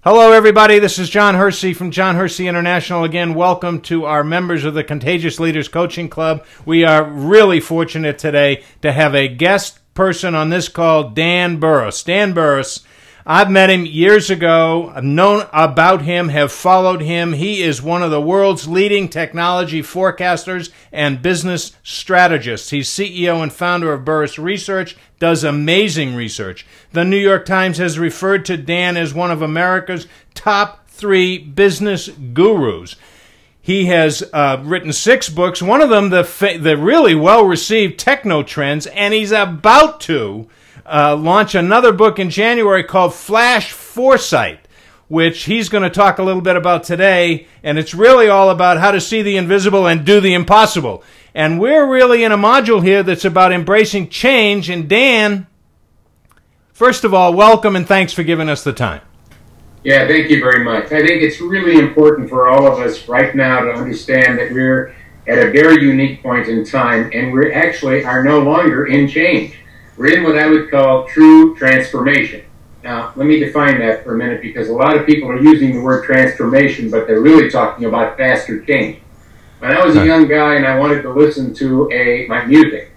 Hello, everybody. This is John Hersey from John Hersey International. Again, welcome to our members of the Contagious Leaders Coaching Club. We are really fortunate today to have a guest person on this call, Dan Burrus. Dan Burrus, I've met him years ago. I've known about him, have followed him. He is one of the world's leading technology forecasters and business strategists. He's CEO and founder of Burrus Research, does amazing research. The New York Times has referred to Dan as one of America's top 3 business gurus. He has written 6 books, one of them the really well-received Techno Trends, and he's about to launch another book in January called Flash Foresight, which he's going to talk a little bit about today, and it's really all about how to see the invisible and do the impossible. And we're really in a module here that's about embracing change. And Dan, first of all, welcome and thanks for giving us the time. Yeah, thank you very much. I think it's really important for all of us right now to understand that we're at a very unique point in time, and we actually are no longer in change. We're in what I would call true transformation. Now, let me define that for a minute, because a lot of people are using the word transformation, but they're really talking about faster change. When I was a young guy and I wanted to listen to my music,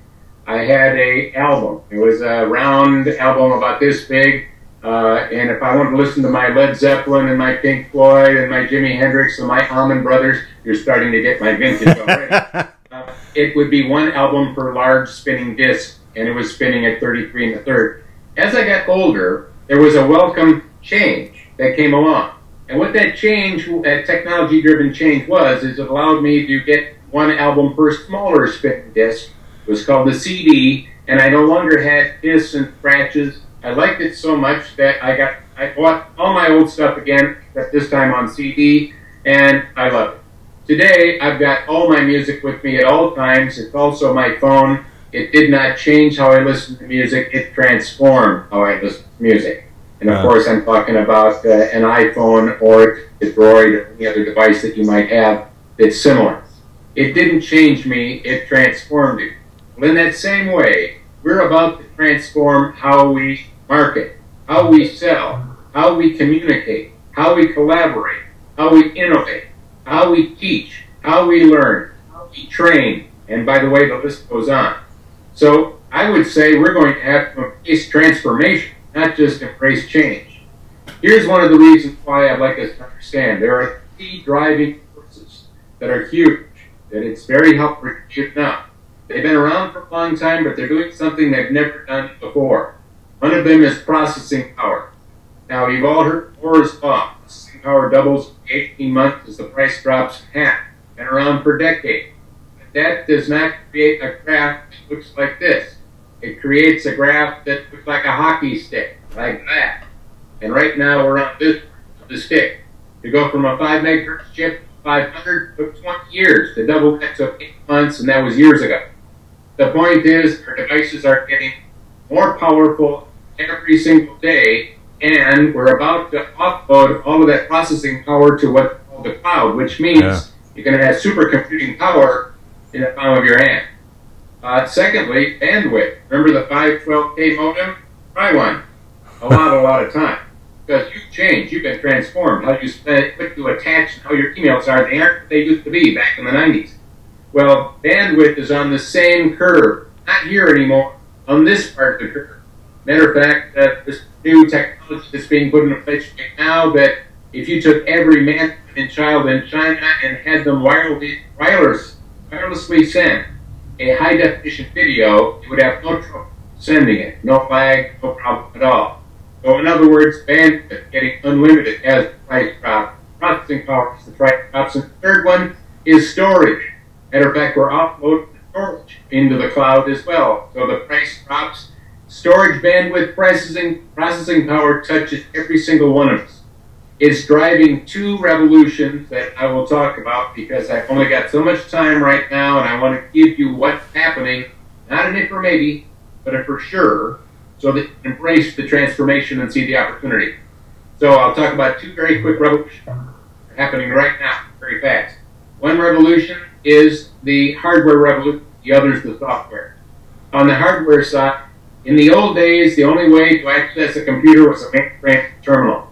I had an album. It was a round album about this big, and if I wanted to listen to my Led Zeppelin and my Pink Floyd and my Jimi Hendrix and my Allman Brothers, you're starting to get my vintage already. It would be one album per large spinning disc, and it was spinning at 33 1/3. As I got older, there was a welcome change that came along. And what that change, that technology-driven change is it allowed me to get one album per smaller spinning disc. It was called the CD, and I no longer had discs and scratches. I liked it so much that I bought all my old stuff again, except this time on CD, and I love it. Today, I've got all my music with me at all times. It's also my phone. It did not change how I listen to music. It transformed how I listen to music. And of course, I'm talking about an iPhone or a Droid or any other device that you might have that's similar. It didn't change me, it transformed me. Well, in that same way, we're about to transform how we market, how we sell, how we communicate, how we collaborate, how we innovate, how we teach, how we learn, how we train, and by the way, the list goes on. So I would say we're going to have to embrace transformation, not just embrace change. Here's one of the reasons why I'd like us to understand. There are 3 driving forces that are huge, that it's very helpful to shoot now. They've been around for a long time, but they're doing something they've never done before. One of them is processing power. Now, you've all heard Moore's law. Processing power doubles in 18 months as the price drops in half. Been around for decades. But that does not create a graph that looks like this. It creates a graph that looks like a hockey stick, like that. And right now we're on this stick. To go from a 5 megahertz chip to 500 took 20 years. To double that took 8 months, and that was years ago. The point is, our devices are getting more powerful every single day, and we're about to offload all of that processing power to what's called the cloud, which means you're going to have supercomputing power in the palm of your hand. Secondly, bandwidth. Remember the 512K modem? Try one. A lot of time. Because you've changed, you've been transformed. How you spend it, what you attach, and how your emails are, they aren't what they used to be back in the 90s. Well, bandwidth is on the same curve. Not here anymore, on this part of the curve. Matter of fact, this new technology that's being put into place right now, that if you took every man and child in China and had them wirelessly send a high-definition video, you would have no trouble sending it. No lag, no problem at all. So in other words, bandwidth getting unlimited as the price drops. Processing power as the price drops. And the third one is storage. Matter of fact, we're offloading the storage into the cloud as well. So the price drops. Storage bandwidth processing power touches every single one of us. It's driving 2 revolutions that I will talk about because I've only got so much time right now, and I want to give you what's happening, not an if or maybe, but a for sure, so that you can embrace the transformation and see the opportunity. So I'll talk about 2 very quick revolutions happening right now, very fast. One revolution is the hardware revolution, the other is the software. On the hardware side, in the old days, the only way to access a computer was a mainframe terminal.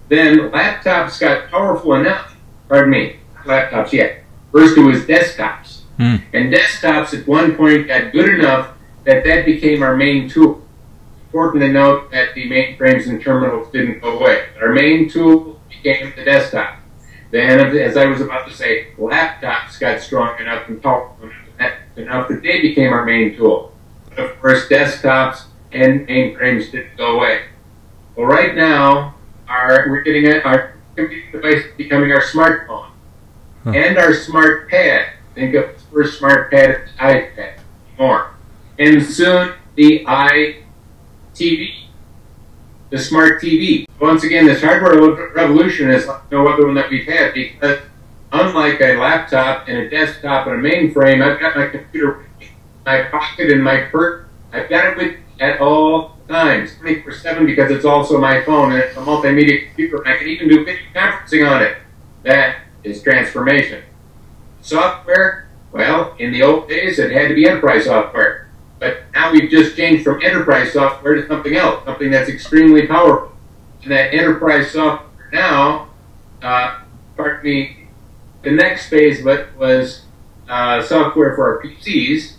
Then laptops got powerful enough, pardon me, not laptops yet. First it was desktops. And desktops at one point got good enough that that became our main tool. Important to note that the mainframes and terminals didn't go away. Our main tool became the desktop. Then, as I was about to say, laptops got strong enough and powerful enough that they became our main tool. But of course, desktops and mainframes didn't go away. Well, right now, we're getting our computing device becoming our smartphone and our smart pad. Think of the first smart pad as the iPad, more, and soon the iTV, the smart TV. Once again, this hardware revolution is like no other one that we've had, because unlike a laptop and a desktop and a mainframe, I've got my computer in my pocket and my purse. I've got it with me at all times, 24/7, because it's also my phone and it's a multimedia computer, and I can even do video conferencing on it. That is transformation. Software, well, in the old days it had to be enterprise software. But now we've just changed from enterprise software to something else, something that's extremely powerful. And that enterprise software now, pardon me, the next phase of it was software for our PCs,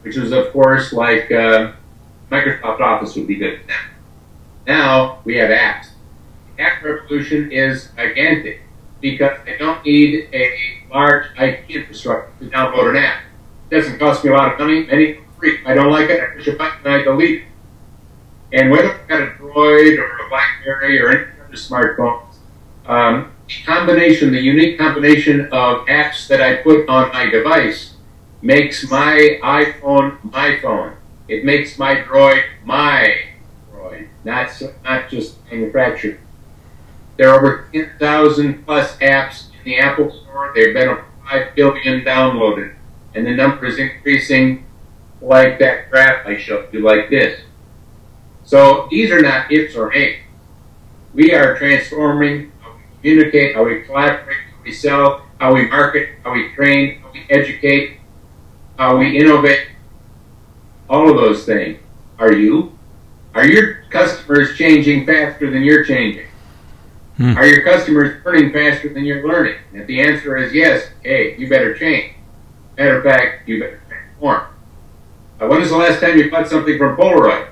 which was, of course, like Microsoft Office would be good at that. Now we have apps. The app revolution is gigantic because I don't need a large IT infrastructure to download an app. It doesn't cost me a lot of money. Many free. If I don't like it, I push a button and I delete it. And whether I've got a Droid or a BlackBerry or any other smartphones, the unique combination of apps that I put on my device makes my iPhone my phone. It makes my Droid my Droid, not just manufactured. There are over 10,000 plus apps in the Apple Store. There have been over 5 billion downloaded, and the number is increasing like that graph I showed you, like this. So these are not ifs or maybes. We are transforming how we communicate, how we collaborate, how we sell, how we market, how we train, how we educate, how we innovate. All of those things. Are you? Are your customers changing faster than you're changing? Are your customers learning faster than you're learning? And if the answer is yes, hey, you better change. Matter of fact, you better transform. When was the last time you bought something from Polaroid?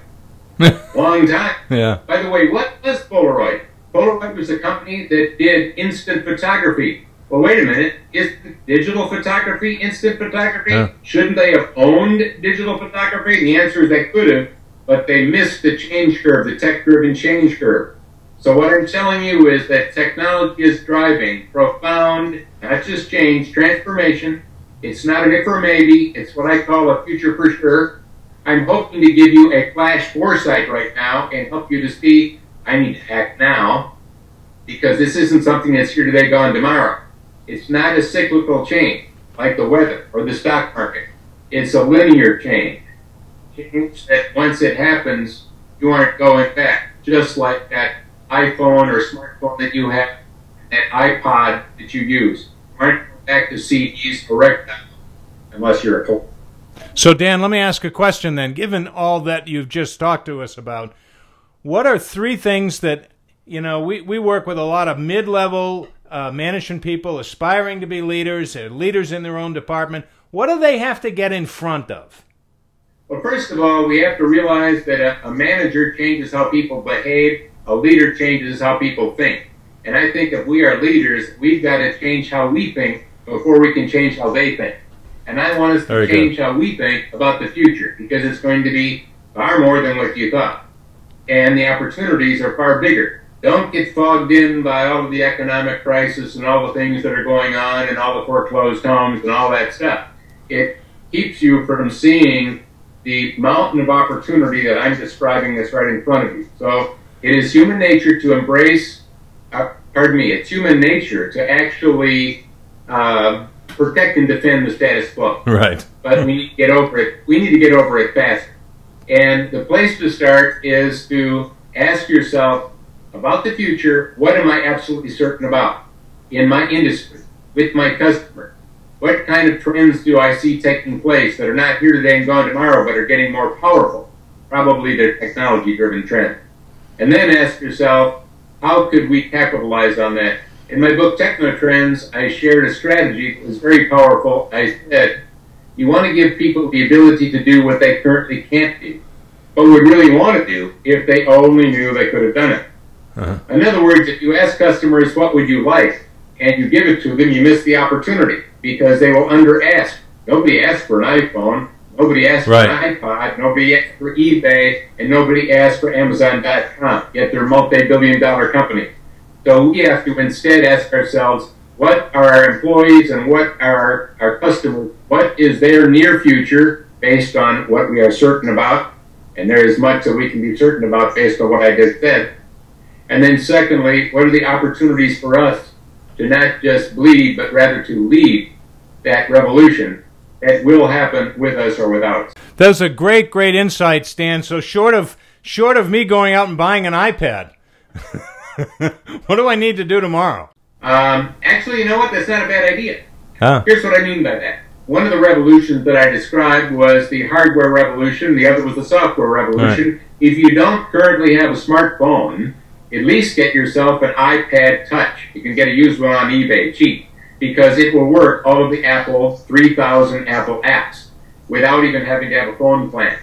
Long time. Yeah. By the way, what was Polaroid? Polaroid was a company that did instant photography. Well, wait a minute. Is digital photography instant photography? Yeah. Shouldn't they have owned digital photography? And the answer is they could have, but they missed the change curve, the tech-driven change curve. So what I'm telling you is that technology is driving profound, not just change, transformation. It's not an if or maybe. It's what I call a future for sure. I'm hoping to give you a flash foresight right now and help you to see I need to act now, because this isn't something that's here today, gone tomorrow. It's not a cyclical change like the weather or the stock market. It's a linear change. Change that once it happens, you aren't going back. Just like that iPhone or smartphone that you have, that iPod that you use. You aren't going back to CDs or rectangles unless you're a tool. So, Dan, let me ask a question then. Given all that you've just talked to us about, what are 3 things that, you know, we work with a lot of mid-level management people aspiring to be leaders, leaders in their own department. What do they have to get in front of? Well, first of all, we have to realize that a manager changes how people behave. A leader changes how people think. And I think if we are leaders, we've got to change how we think before we can change how they think. And I want us to change how we think about the future, because it's going to be far more than what you thought. And the opportunities are far bigger. Don't get fogged in by all of the economic crisis and all the things that are going on and all the foreclosed homes and all that stuff. It keeps you from seeing the mountain of opportunity that I'm describing that's right in front of you. So it is human nature to embrace, it's human nature to actually protect and defend the status quo. Right. But we need to get over it. We need to get over it faster. And the place to start is to ask yourself about the future. What am I absolutely certain about in my industry, with my customer? What kind of trends do I see taking place that are not here today and gone tomorrow, but are getting more powerful? Probably they're technology-driven trends. And then ask yourself, how could we capitalize on that? In my book, Techno Trends, I shared a strategy that was very powerful. I said, you want to give people the ability to do what they currently can't do, but would really want to do if they only knew they could have done it. In other words, if you ask customers, what would you like, and you give it to them, you miss the opportunity because they will under-ask. Nobody asked for an iPhone, nobody asked for an iPod, nobody asked for eBay, and nobody asked for Amazon.com, yet they're multi-billion-dollar companies. So we have to instead ask ourselves, what are our employees and what are our customers, what is their near future based on what we are certain about, and there is much that we can be certain about based on what I just said. And then secondly, what are the opportunities for us to not just bleed, but rather to lead that revolution that will happen with us or without us. Those are great, great insights, Dan. So short of me going out and buying an iPad, what do I need to do tomorrow? Actually, you know what? That's not a bad idea. Huh. Here's what I mean by that. One of the revolutions that I described was the hardware revolution. The other was the software revolution. Right. If you don't currently have a smartphone, at least get yourself an iPad Touch. You can get a used one on eBay, cheap, because it will work all of the Apple 3,000 Apple apps without even having to have a phone plan,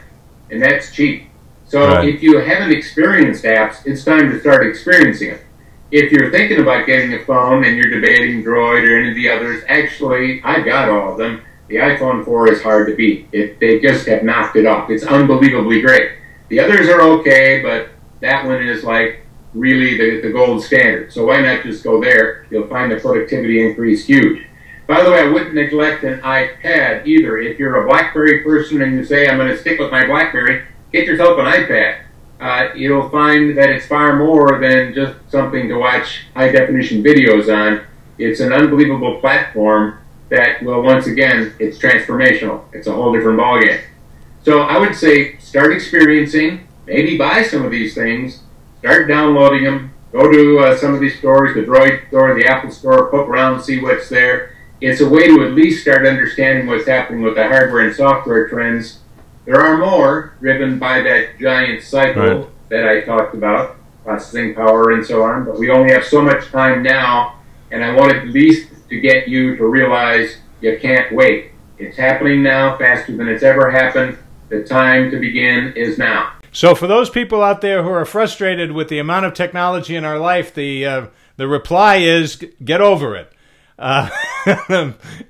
and that's cheap. So if you haven't experienced apps, it's time to start experiencing them. If you're thinking about getting a phone and you're debating Droid or any of the others, actually, I've got all of them. The iPhone 4 is hard to beat. They just have knocked it off. It's unbelievably great. The others are okay, but that one is like really the gold standard. So why not just go there? You'll find the productivity increase huge. By the way, I wouldn't neglect an iPad either. If you're a BlackBerry person and you say, I'm going to stick with my BlackBerry, get yourself an iPad. You'll find that it's far more than just something to watch high-definition videos on. It's an unbelievable platform that, well, once again, it's transformational. It's a whole different ballgame. So I would say start experiencing, maybe buy some of these things, start downloading them, go to some of these stores, the Droid store, the Apple store, poke around and see what's there. It's a way to at least start understanding what's happening with the hardware and software trends. There are more driven by that giant cycle that I talked about, processing power and so on, but we only have so much time now, and I want at least to get you to realize you can't wait. It's happening now faster than it's ever happened. The time to begin is now. So for those people out there who are frustrated with the amount of technology in our life, the reply is get over it.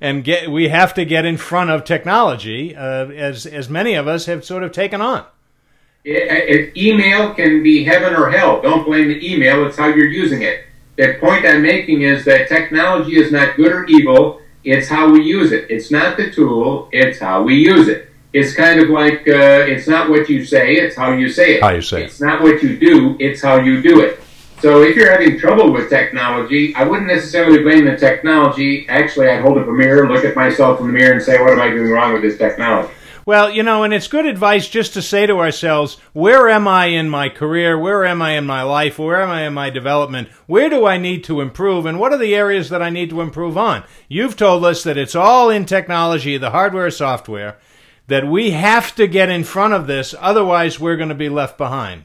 And we have to get in front of technology, as many of us have sort of taken on. Email can be heaven or hell. Don't blame the email. It's how you're using it. The point I'm making is that technology is not good or evil. It's how we use it. It's not the tool. It's how we use it. It's kind of like it's not what you say. It's how you say it. How you say it. It's not what you do. It's how you do it. So if you're having trouble with technology, I wouldn't necessarily blame the technology. Actually, I'd hold up a mirror, look at myself in the mirror, and say, what am I doing wrong with this technology? Well, you know, and it's good advice just to say to ourselves, where am I in my career? Where am I in my life? Where am I in my development? Where do I need to improve? And what are the areas that I need to improve on? You've told us that it's all in technology, the hardware, software, that we have to get in front of this, otherwise we're going to be left behind.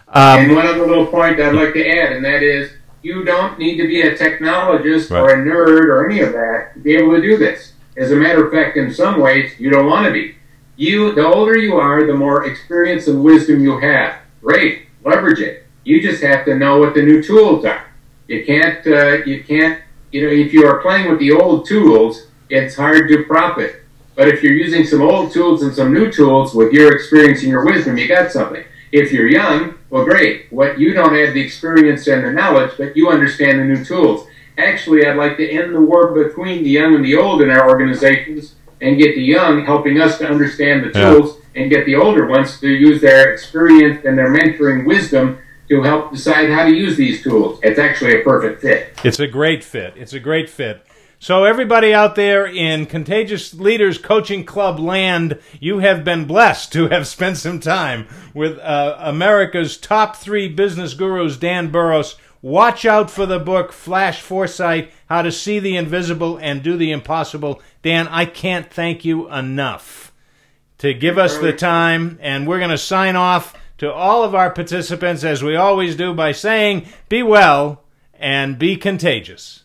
And one other little point I'd like to add, and that is, you don't need to be a technologist or a nerd or any of that to be able to do this. As a matter of fact, in some ways, you don't want to be. The older you are, the more experience and wisdom you have. Great, leverage it. You just have to know what the new tools are. You can't, if you are playing with the old tools, it's hard to profit. But if you're using some old tools and some new tools with your experience and your wisdom, you got something. If you're young, well, great. You don't have the experience and the knowledge, but you understand the new tools. Actually, I'd like to end the war between the young and the old in our organizations and get the young helping us to understand the tools and get the older ones to use their experience and their mentoring wisdom to help decide how to use these tools. It's actually a perfect fit. It's a great fit. It's a great fit. So everybody out there in Contagious Leaders Coaching Club land, you have been blessed to have spent some time with America's top 3 business gurus, Dan Burrus. Watch out for the book, Flash Foresight, How to See the Invisible and Do the Impossible. Dan, I can't thank you enough to give us the time, and we're going to sign off to all of our participants, as we always do, by saying, be well and be contagious.